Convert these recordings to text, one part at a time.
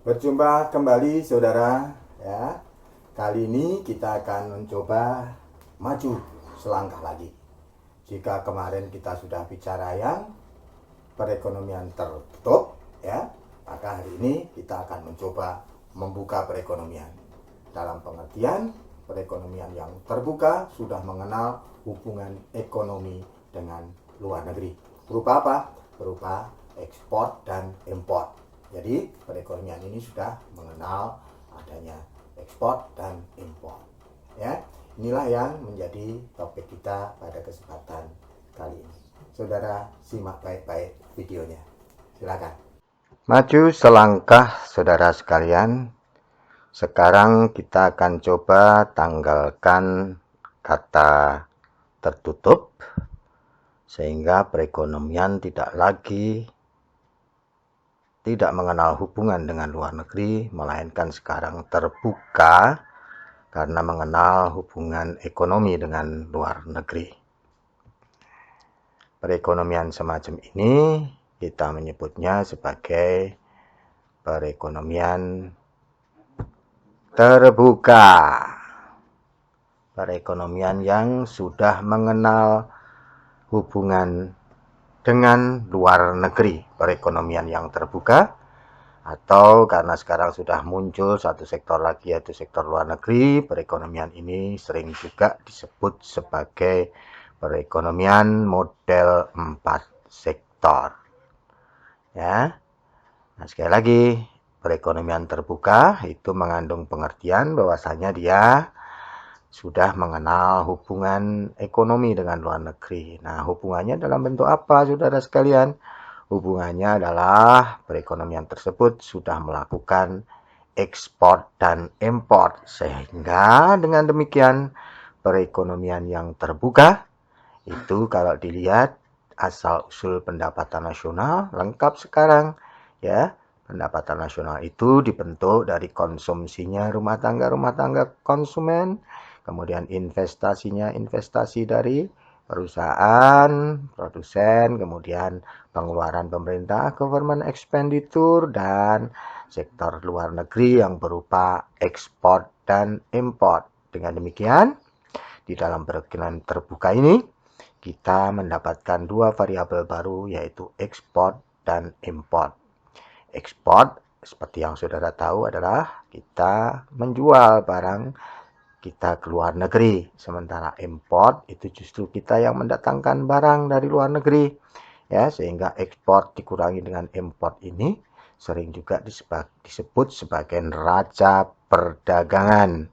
Berjumpa kembali saudara ya. Kali ini kita akan mencoba maju selangkah lagi. Jika kemarin kita sudah bicara yang perekonomian tertutup ya, maka hari ini kita akan mencoba membuka perekonomian. Dalam pengertian perekonomian yang terbuka sudah mengenal hubungan ekonomi dengan luar negeri. Berupa apa? Berupa ekspor dan impor. Jadi perekonomian ini sudah mengenal adanya ekspor dan impor. Ya, inilah yang menjadi topik kita pada kesempatan kali ini. Saudara simak baik-baik videonya. Silakan. Maju selangkah saudara sekalian. Sekarang kita akan coba tanggalkan kata tertutup sehingga perekonomian tidak mengenal hubungan dengan luar negeri, melainkan sekarang terbuka karena mengenal hubungan ekonomi dengan luar negeri. Perekonomian semacam ini kita menyebutnya sebagai perekonomian terbuka. Perekonomian yang sudah mengenal hubungan dengan luar negeri, perekonomian yang terbuka, atau karena sekarang sudah muncul satu sektor lagi yaitu sektor luar negeri, perekonomian ini sering juga disebut sebagai perekonomian model 4 sektor. Ya. Nah, sekali lagi, perekonomian terbuka itu mengandung pengertian bahwasanya dia sudah mengenal hubungan ekonomi dengan luar negeri. Nah, hubungannya dalam bentuk apa, saudara sekalian? Hubungannya adalah perekonomian tersebut sudah melakukan ekspor dan impor. Sehingga dengan demikian perekonomian yang terbuka itu kalau dilihat asal-usul pendapatan nasional lengkap sekarang. Ya, pendapatan nasional itu dibentuk dari konsumsinya rumah tangga konsumen, kemudian investasinya investasi dari perusahaan, produsen, kemudian pengeluaran pemerintah, government expenditure, dan sektor luar negeri yang berupa ekspor dan impor. Dengan demikian, di dalam perekonomian terbuka ini, kita mendapatkan dua variabel baru yaitu ekspor dan impor. Ekspor, seperti yang saudara tahu, adalah kita menjual barang kita ke luar negeri. Sementara import itu justru kita yang mendatangkan barang dari luar negeri. Ya, sehingga ekspor dikurangi dengan import ini sering juga disebut sebagai neraca perdagangan.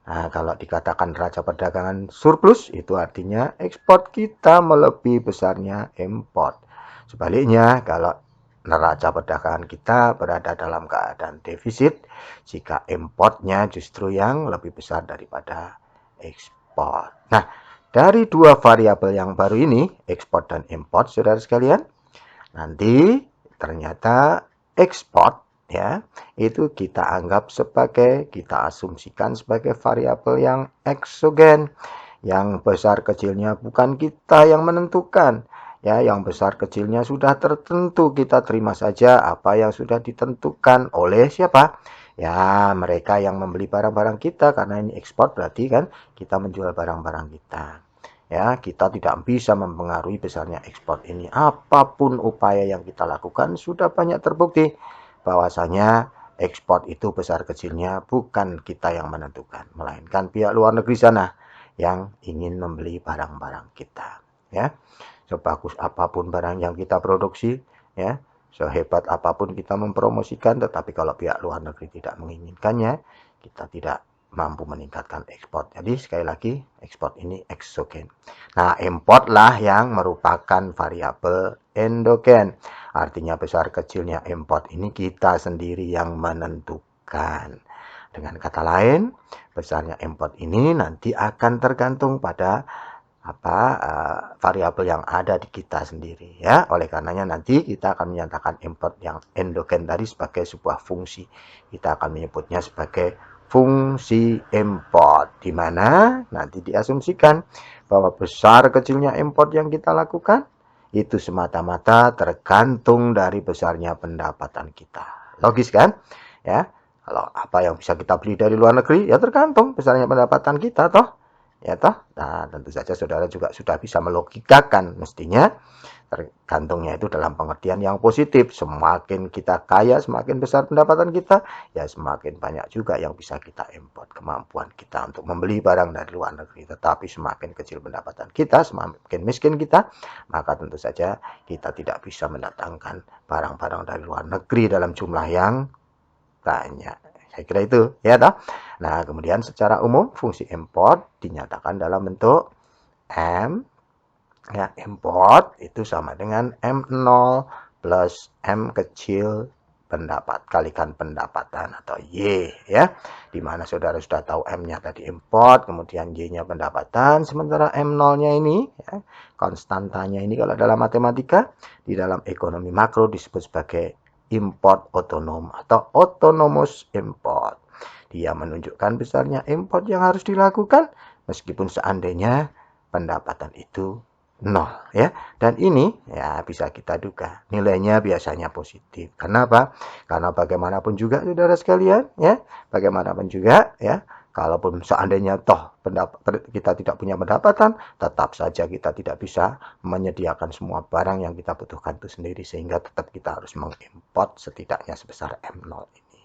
Nah, kalau dikatakan neraca perdagangan surplus, itu artinya ekspor kita melebihi besarnya import. Sebaliknya, kalau neraca perdagangan kita berada dalam keadaan defisit jika importnya justru yang lebih besar daripada ekspor. Nah, dari dua variabel yang baru ini, ekspor dan import, saudara sekalian, nanti ternyata ekspor ya, itu kita asumsikan sebagai variabel yang eksogen, yang besar kecilnya bukan kita yang menentukan. Ya, yang besar kecilnya sudah tertentu, kita terima saja apa yang sudah ditentukan oleh siapa? Ya, mereka yang membeli barang-barang kita, karena ini ekspor berarti kan kita menjual barang-barang kita. Ya, kita tidak bisa mempengaruhi besarnya ekspor ini. Apapun upaya yang kita lakukan sudah banyak terbukti bahwasanya ekspor itu besar kecilnya bukan kita yang menentukan, melainkan pihak luar negeri sana yang ingin membeli barang-barang kita. Ya. Sebagus apapun barang yang kita produksi, ya, sehebat apapun kita mempromosikan, tetapi kalau pihak luar negeri tidak menginginkannya, kita tidak mampu meningkatkan ekspor. Jadi sekali lagi, ekspor ini eksogen. Nah, import lah yang merupakan variabel endogen. Artinya besar kecilnya import ini kita sendiri yang menentukan. Dengan kata lain, besarnya import ini nanti akan tergantung pada variabel yang ada di kita sendiri ya. Oleh karenanya nanti kita akan menyatakan import yang endogen tadi sebagai sebuah fungsi. Kita akan menyebutnya sebagai fungsi import, di mana nanti diasumsikan bahwa besar kecilnya import yang kita lakukan itu semata-mata tergantung dari besarnya pendapatan kita. Logis kan? ya. Kalau apa yang bisa kita beli dari luar negeri, ya tergantung besarnya pendapatan kita, toh. Ya, toh. Nah, tentu saja saudara juga sudah bisa melogikakan mestinya tergantungnya itu dalam pengertian yang positif. Semakin kita kaya, semakin besar pendapatan kita, ya semakin banyak juga yang bisa kita import. Kemampuan kita untuk membeli barang dari luar negeri. Tetapi semakin kecil pendapatan kita, semakin miskin kita, maka tentu saja kita tidak bisa mendatangkan barang-barang dari luar negeri dalam jumlah yang banyak. Saya kira itu, ya toh. Nah, kemudian secara umum fungsi import dinyatakan dalam bentuk M. Ya, import itu sama dengan M0 plus M kecil pendapat kalikan pendapatan atau Y, ya. Dimana saudara sudah tahu M-nya tadi import, kemudian Y-nya pendapatan, sementara M0-nya ini, ya, konstantanya ini kalau dalam matematika, di dalam ekonomi makro disebut sebagai import otonom atau autonomous import. Dia menunjukkan besarnya import yang harus dilakukan meskipun seandainya pendapatan itu nol, ya. Dan ini ya bisa kita duga nilainya biasanya positif. Kenapa? Karena bagaimanapun juga saudara sekalian, ya, bagaimanapun juga, ya, kalaupun seandainya toh kita tidak punya pendapatan, tetap saja kita tidak bisa menyediakan semua barang yang kita butuhkan itu sendiri, sehingga tetap kita harus mengimport setidaknya sebesar M0 ini.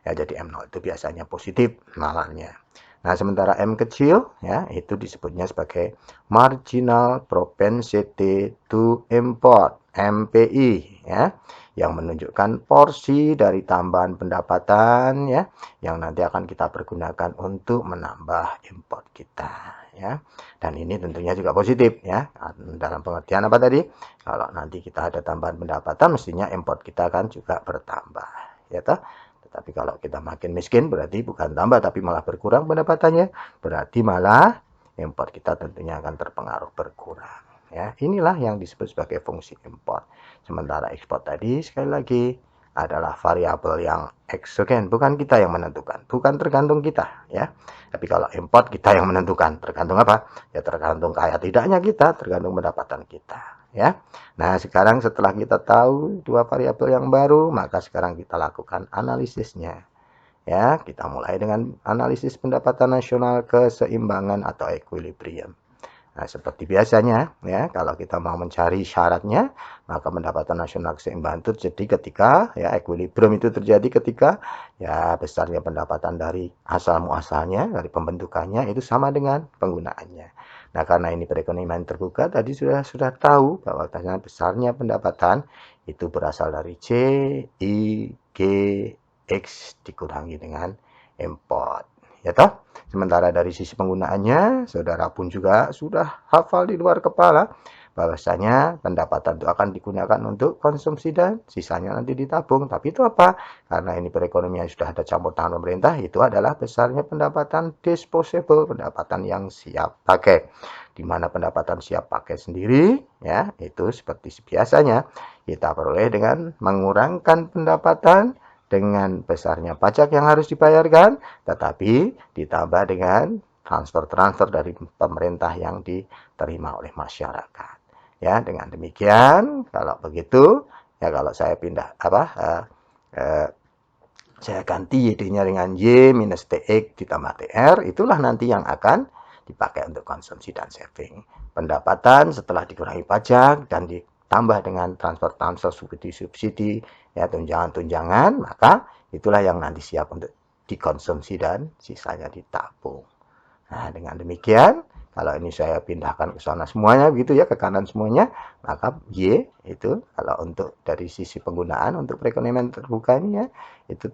Ya, jadi M0 itu biasanya positif nalarnya. Nah, sementara M kecil, ya, itu disebutnya sebagai marginal propensity to import, MPI, ya, yang menunjukkan porsi dari tambahan pendapatan, ya, yang nanti akan kita pergunakan untuk menambah import kita, ya. Dan ini tentunya juga positif, ya. Dalam pengertian apa tadi? Kalau nanti kita ada tambahan pendapatan, mestinya import kita kan juga bertambah, ya toh. Tapi kalau kita makin miskin berarti bukan tambah tapi malah berkurang pendapatannya, berarti malah import kita tentunya akan terpengaruh berkurang. Ya, inilah yang disebut sebagai fungsi import. Sementara ekspor tadi sekali lagi adalah variabel yang eksogen, bukan kita yang menentukan, bukan tergantung kita, ya. Tapi kalau import kita yang menentukan, tergantung apa? Ya tergantung kaya tidaknya kita, tergantung pendapatan kita, ya. Nah, sekarang setelah kita tahu dua variabel yang baru, maka sekarang kita lakukan analisisnya. Ya, kita mulai dengan analisis pendapatan nasional keseimbangan atau equilibrium. Nah, seperti biasanya, ya, kalau kita mau mencari syaratnya, maka pendapatan nasional keseimbangan itu terjadi ketika, ya, equilibrium itu terjadi ketika, ya, besarnya pendapatan dari asal muasalnya, dari pembentukannya itu sama dengan penggunaannya. Nah, karena ini perekonomian terbuka, tadi sudah tahu bahwa besarnya pendapatan itu berasal dari C, I, G, X dikurangi dengan import. Ya toh? Sementara dari sisi penggunaannya, saudara pun juga sudah hafal di luar kepala bahwasanya pendapatan itu akan digunakan untuk konsumsi dan sisanya nanti ditabung. Tapi itu apa? Karena ini perekonomian sudah ada campur tangan pemerintah, itu adalah besarnya pendapatan disposable, pendapatan yang siap pakai. Di mana pendapatan siap pakai sendiri, ya, itu seperti biasanya kita peroleh dengan mengurangkan pendapatan dengan besarnya pajak yang harus dibayarkan, tetapi ditambah dengan transfer-transfer dari pemerintah yang diterima oleh masyarakat. Ya, dengan demikian, kalau begitu, ya kalau saya pindah saya ganti Y-nya dengan Y minus TX ditambah TR, itulah nanti yang akan dipakai untuk konsumsi dan saving. Pendapatan setelah dikurangi pajak dan ditambah dengan transfer-transfer subsidi-subsidi, ya, tunjangan-tunjangan, maka itulah yang nanti siap untuk dikonsumsi dan sisanya ditabung. Nah, dengan demikian, kalau ini saya pindahkan ke sana semuanya begitu ya, ke kanan semuanya, maka Y itu kalau untuk dari sisi penggunaan untuk perekonomian terbuka ini, ya, itu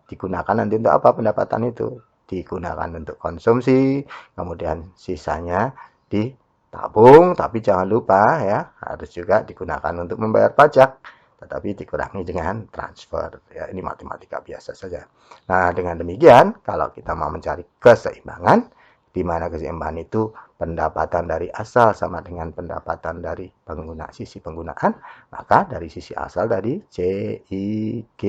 digunakan nanti untuk apa pendapatan itu? Digunakan untuk konsumsi, kemudian sisanya ditabung, tapi jangan lupa ya, harus juga digunakan untuk membayar pajak, tetapi dikurangi dengan transfer. Ya, ini matematika biasa saja. Nah, dengan demikian, kalau kita mau mencari keseimbangan, di mana keseimbangan itu pendapatan dari asal sama dengan pendapatan dari sisi penggunaan, maka dari sisi asal tadi C, I, G,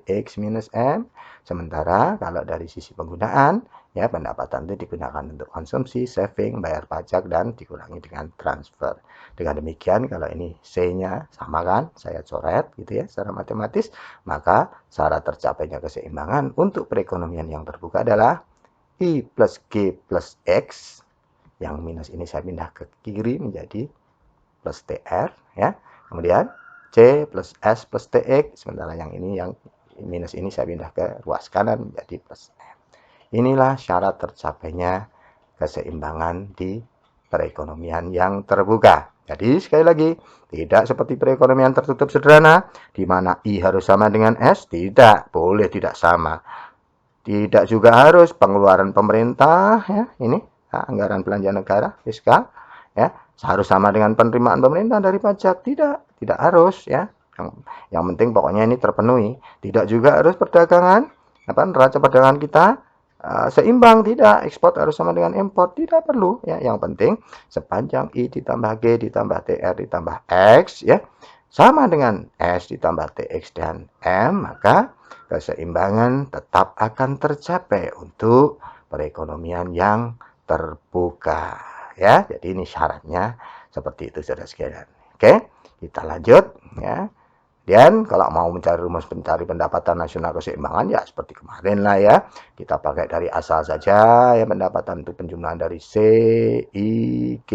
X minus M. Sementara kalau dari sisi penggunaan, ya pendapatan itu digunakan untuk konsumsi, saving, bayar pajak, dan dikurangi dengan transfer. Dengan demikian, kalau ini C-nya sama kan, saya coret gitu ya secara matematis, maka syarat tercapainya keseimbangan untuk perekonomian yang terbuka adalah I plus G plus X, yang minus ini saya pindah ke kiri menjadi plus TR, ya. Kemudian C plus S plus TX, sementara yang ini, yang minus ini saya pindah ke ruas kanan menjadi plus M. Inilah syarat tercapainya keseimbangan di perekonomian yang terbuka. Jadi sekali lagi, tidak seperti perekonomian tertutup sederhana, di mana I harus sama dengan S, tidak, boleh tidak sama. Tidak juga harus pengeluaran pemerintah, ya, ini anggaran belanja negara, fiskal, ya, harus sama dengan penerimaan pemerintah dari pajak. Tidak harus, ya. Yang penting pokoknya ini terpenuhi. Tidak juga harus perdagangan, neraca perdagangan kita seimbang, tidak. Ekspor harus sama dengan impor, tidak perlu, ya. Yang penting sepanjang I ditambah G ditambah TR ditambah X, ya, sama dengan S ditambah TX dan M, maka keseimbangan tetap akan tercapai untuk perekonomian yang terbuka, ya. Jadi ini syaratnya seperti itu, saudara sekalian. Oke, kita lanjut, ya. Dan kalau mau mencari rumus pencari pendapatan nasional keseimbangan, ya seperti kemarin lah, ya. Kita pakai dari asal saja, ya, pendapatan itu penjumlahan dari C, I, G,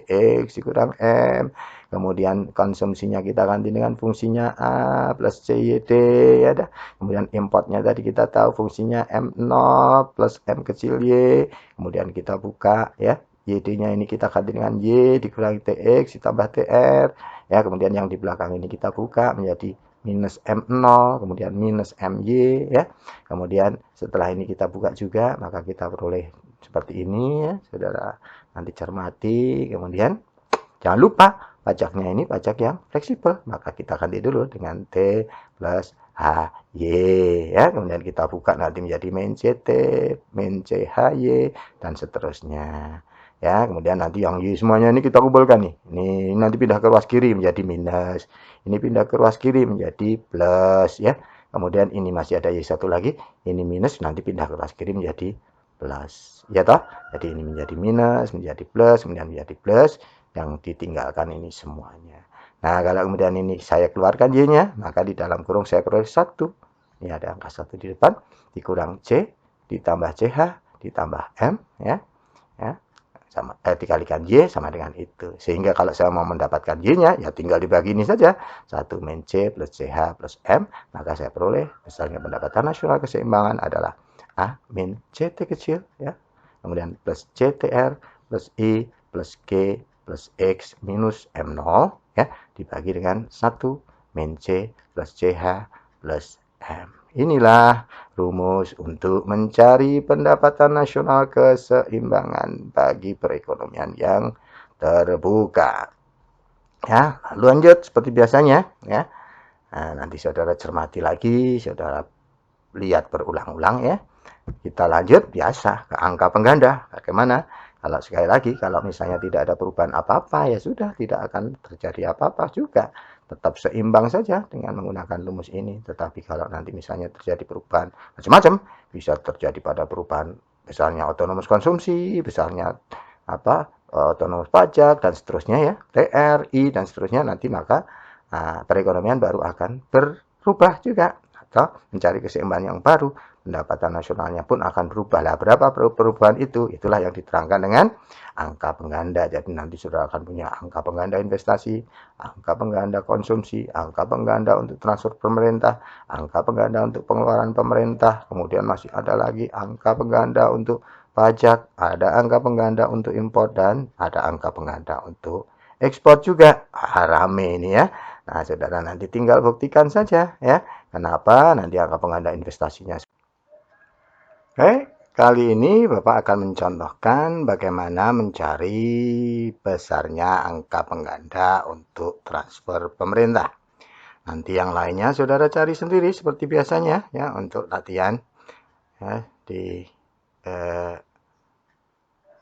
X dikurang M. Kemudian konsumsinya kita ganti dengan fungsinya A plus C, Y, D, ya dah. Kemudian importnya tadi kita tahu fungsinya M0 plus M kecil Y. Kemudian kita buka, ya. YD-nya ini kita ganti dengan Y dikurangi TX ditambah TR. Ya, kemudian yang di belakang ini kita buka menjadi minus M0, kemudian minus MY, ya. Kemudian setelah ini kita buka juga, maka kita peroleh seperti ini, ya, saudara nanti cermati. Kemudian jangan lupa pajaknya ini pajak yang fleksibel, maka kita ganti dulu dengan T plus HY, ya. Kemudian kita buka nanti menjadi min CT, min CHY, dan seterusnya. Ya, kemudian nanti yang Y semuanya ini kita kumpulkan nih. Ini nanti pindah ke ruas kiri menjadi minus. Ini pindah ke ruas kiri menjadi plus, ya. Kemudian ini masih ada Y satu lagi. Ini minus, nanti pindah ke ruas kiri menjadi plus. Ya toh? Jadi ini menjadi minus, menjadi plus, kemudian menjadi plus. Yang ditinggalkan ini semuanya. Nah, kalau kemudian ini saya keluarkan Y-nya, maka di dalam kurung saya peroleh 1. Ini ada angka 1 di depan. Dikurang C, ditambah CH, ditambah M, ya. Ya. Sama, dikalikan Y sama dengan itu. Sehingga kalau saya mau mendapatkan Y-nya, ya tinggal dibagi ini saja. 1 min C plus CH plus M, maka saya peroleh besarnya pendapatan nasional keseimbangan adalah A min CT kecil, ya. Kemudian plus CTR plus I plus G plus X minus M0, ya, dibagi dengan 1 min C plus CH plus M. Inilah rumus untuk mencari pendapatan nasional keseimbangan bagi perekonomian yang terbuka. Ya, lalu lanjut seperti biasanya, ya. Nah, nanti saudara cermati lagi, saudara lihat berulang-ulang, ya. Kita lanjut biasa ke angka pengganda. Bagaimana? Kalau sekali lagi, kalau misalnya tidak ada perubahan apa-apa, ya sudah, tidak akan terjadi apa-apa juga. Tetap seimbang saja dengan menggunakan rumus ini. Tetapi kalau nanti misalnya terjadi perubahan macam-macam, bisa terjadi pada perubahan besarnya otonomus konsumsi, besarnya otonomus pajak, dan seterusnya, ya, TR, I, dan seterusnya, nanti maka perekonomian baru akan berubah juga, atau mencari keseimbangan yang baru. Pendapatan nasionalnya pun akan berubah. Lah, berapa perubahan itu? Itulah yang diterangkan dengan angka pengganda. Jadi nanti saudara akan punya angka pengganda investasi, angka pengganda konsumsi, angka pengganda untuk transfer pemerintah, angka pengganda untuk pengeluaran pemerintah, kemudian masih ada lagi angka pengganda untuk pajak, ada angka pengganda untuk impor, dan ada angka pengganda untuk ekspor juga. Rame ini, ya. Nah, saudara nanti tinggal buktikan saja, ya. Kenapa nanti angka pengganda investasinya. Oke, kali ini Bapak akan mencontohkan bagaimana mencari besarnya angka pengganda untuk transfer pemerintah. Nanti yang lainnya saudara cari sendiri seperti biasanya, ya, untuk latihan, ya, di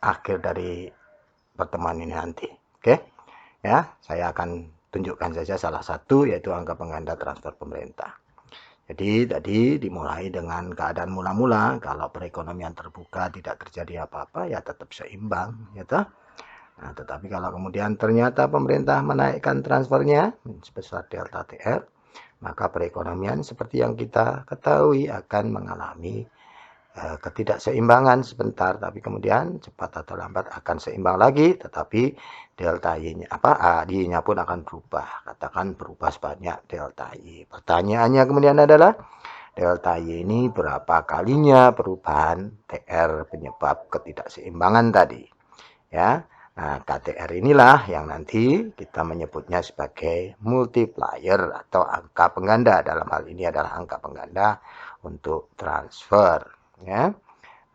akhir dari pertemuan ini nanti. Oke, ya, saya akan tunjukkan saja salah satu, yaitu angka pengganda transfer pemerintah. Jadi tadi dimulai dengan keadaan mula-mula, kalau perekonomian terbuka tidak terjadi apa-apa ya tetap seimbang, ya toh. Nah, tetapi kalau kemudian ternyata pemerintah menaikkan transfernya sebesar delta TR, maka perekonomian seperti yang kita ketahui akan mengalami ketidakseimbangan sebentar, tapi kemudian cepat atau lambat akan seimbang lagi, tetapi delta Y-nya Y-nya pun akan berubah. Katakan berubah sebanyak delta Y. Pertanyaannya kemudian adalah delta Y ini berapa kalinya perubahan TR penyebab ketidakseimbangan tadi. Ya. Nah, KTR inilah yang nanti kita menyebutnya sebagai multiplier atau angka pengganda. Dalam hal ini adalah angka pengganda untuk transfer. Ya.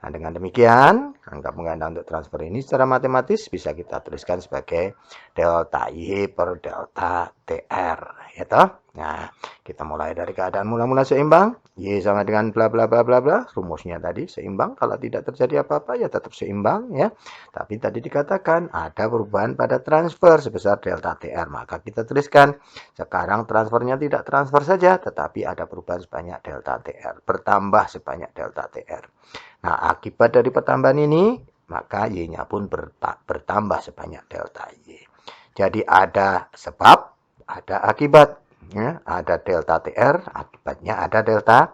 Nah, dengan demikian, angka pengganda untuk transfer ini secara matematis bisa kita tuliskan sebagai delta Y per delta TR. Ya toh? Nah, kita mulai dari keadaan mula-mula seimbang. Y sama dengan bla bla bla bla bla. Rumusnya tadi seimbang. Kalau tidak terjadi apa-apa ya tetap seimbang ya. Tapi tadi dikatakan ada perubahan pada transfer sebesar delta TR. Maka kita tuliskan sekarang transfernya tidak transfer saja, tetapi ada perubahan sebanyak delta TR. Bertambah sebanyak delta TR. Nah, akibat dari pertambahan ini, maka Y-nya pun bertambah sebanyak delta Y. Jadi ada sebab, ada akibat. Ya, ada delta TR, akibatnya ada delta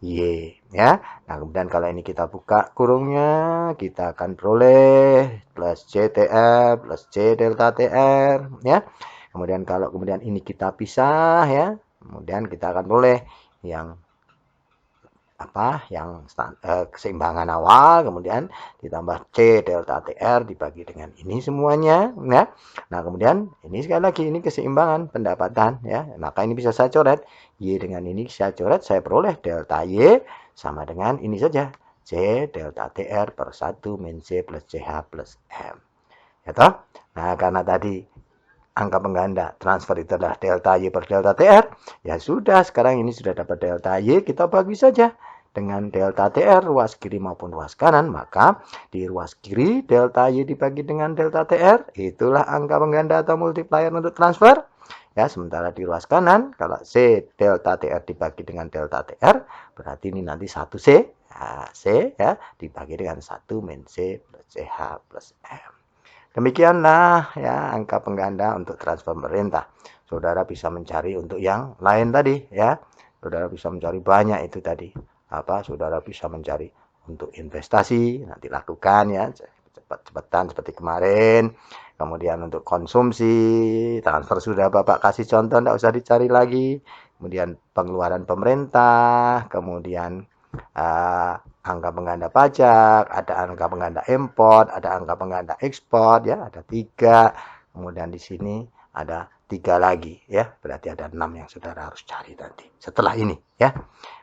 Y. Ya. Nah, kemudian kalau ini kita buka kurungnya, kita akan peroleh plus CTR plus C delta TR. Ya. Kemudian kalau kemudian ini kita pisah, ya, kemudian kita akan peroleh yang keseimbangan awal, kemudian ditambah C delta TR dibagi dengan ini semuanya, ya. Nah, kemudian ini sekali lagi ini keseimbangan pendapatan, ya. Maka ini bisa saya coret, Y dengan ini saya coret, saya peroleh delta Y sama dengan ini saja, C delta TR per 1 min C plus CH plus M. Ya toh? Nah, karena tadi angka pengganda transfer itu adalah delta Y per delta TR, ya sudah, sekarang ini sudah dapat delta Y, kita bagi saja dengan delta TR ruas kiri maupun ruas kanan, maka di ruas kiri delta Y dibagi dengan delta TR, itulah angka pengganda atau multiplier untuk transfer. Ya, sementara di ruas kanan, kalau C delta TR dibagi dengan delta TR, berarti ini nanti 1C, nah, C ya, dibagi dengan 1 min C plus CH plus M. Demikianlah ya angka pengganda untuk transfer pemerintah. Saudara bisa mencari untuk yang lain tadi ya. Saudara bisa mencari banyak itu tadi. Saudara bisa mencari untuk investasi, nanti lakukan ya cepat-cepatan seperti kemarin. Kemudian untuk konsumsi, transfer sudah Bapak kasih contoh, tidak usah dicari lagi. Kemudian pengeluaran pemerintah, kemudian angka pengganda pajak, ada angka pengganda import, ada angka pengganda ekspor, ya, ada 3. Kemudian di sini ada 3 lagi, ya, berarti ada 6 yang saudara harus cari nanti setelah ini, ya.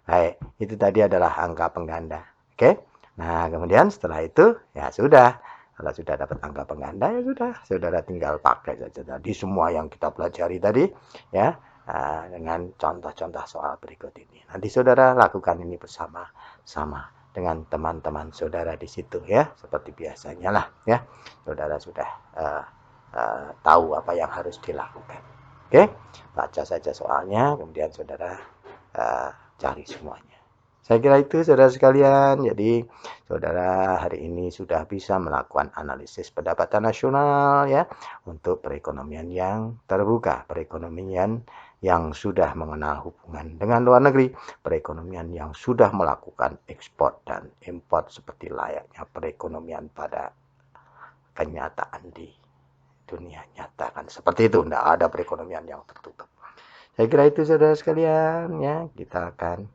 Baik, itu tadi adalah angka pengganda. Oke. Nah, kemudian setelah itu, ya sudah. Kalau sudah dapat angka pengganda, ya sudah, saudara tinggal pakai saja tadi semua yang kita pelajari tadi, ya. Dengan contoh-contoh soal berikut ini. Nanti saudara lakukan ini bersama-sama dengan teman-teman saudara di situ ya, seperti biasanya lah ya. Saudara sudah tahu apa yang harus dilakukan. Oke, baca saja soalnya, kemudian saudara cari semuanya. Saya kira itu saudara sekalian. Jadi saudara hari ini sudah bisa melakukan analisis pendapatan nasional ya untuk perekonomian yang terbuka, perekonomian yang sudah mengenal hubungan dengan luar negeri, perekonomian yang sudah melakukan ekspor dan impor seperti layaknya perekonomian pada kenyataan di dunia nyata kan seperti itu, tidak ada perekonomian yang tertutup. Saya kira itu saudara sekalian ya, kita akan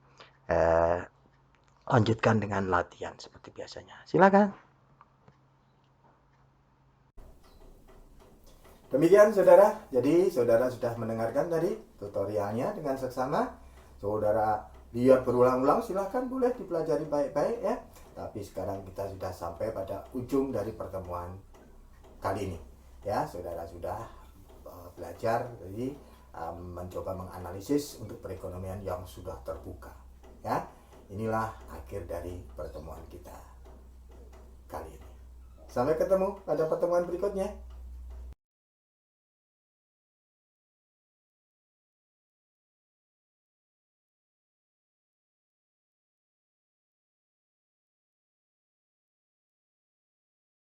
lanjutkan dengan latihan seperti biasanya. Silakan. Demikian saudara, jadi saudara sudah mendengarkan tadi tutorialnya dengan seksama. Saudara lihat berulang-ulang, silahkan boleh dipelajari baik-baik ya. Tapi sekarang kita sudah sampai pada ujung dari pertemuan kali ini. Ya, saudara sudah belajar jadi mencoba menganalisis untuk perekonomian yang sudah terbuka. Ya, inilah akhir dari pertemuan kita kali ini. Sampai ketemu pada pertemuan berikutnya.